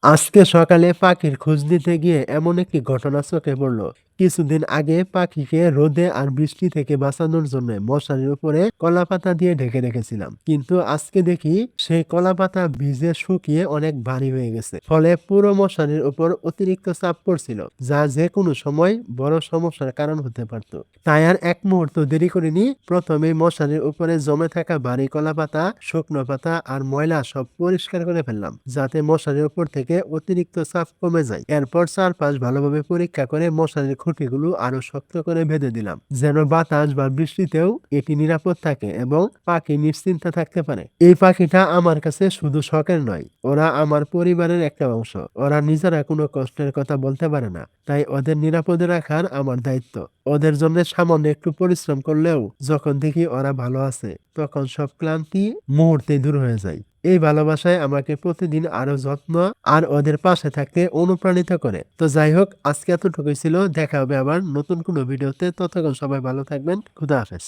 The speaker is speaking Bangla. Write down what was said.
আজকে সকালে পাখির খোঁজ নিতে গিয়ে এমন একটি ঘটনা চোখে পড়ল। কিছুদিন আগে পাখিকে রোদে আর বৃষ্টি থেকে বাঁচানোর জন্য মশারির উপরে কলা পাতা দিয়ে ঢেকে রেখেছিলাম, কিন্তু আজকে দেখি সেই কলা পাতা ভিজে শুকিয়ে অনেক ভারী হয়ে গেছে। ফলে পুরো মশারির উপর অতিরিক্ত চাপ পড়ছিল, যা যে কোনো সময় বড় সমস্যার কারণ হতে পারত। তাই আর এক মুহূর্ত দেরি করিনি, প্রথমেই মশারির উপরে জমে থাকা ভারী কলা পাতা, শুকনো পাতা আর ময়লা সব পরিষ্কার করে ফেললাম, যাতে মশারির উপর থেকে অতিরিক্ত চাপ কমে যায়। এরপর চারপাশ ভালোভাবে পরীক্ষা করে মশারির খুঁটিগুলো আরো শক্ত করে বেঁধে দিলাম, যেন বাতাস বা বৃষ্টিতেও এটি নিরাপদ থাকে এবং পাখি নিশ্চিন্তে থাকতে পারে। এই পাখিটা আমার কাছে শুধু শখের নয়, ওরা আমার পরিবারের একটা অংশ। ওরা নিজেরা কোনো কষ্টের কথা বলতে পারে না, তাই ওদের নিরাপদে রাখার আমার দায়িত্ব। ওদের জন্য সামান্য একটু পরিশ্রম করলেও যখন দেখি ওরা ভালো আছে, তখন সব ক্লান্তি মুহূর্তে দূর হয়ে যায়। এই ভালোবাসায় আমাকে প্রতিদিন আরো যত্ন আর ওদের পাশে থাকতে অনুপ্রাণিত করে। তো যাই হোক, আজকে এতটুকুই ছিল। দেখা হবে আবার নতুন কোনো ভিডিওতে। ততক্ষণ সবাই ভালো থাকবেন। খুদা হাফেজ।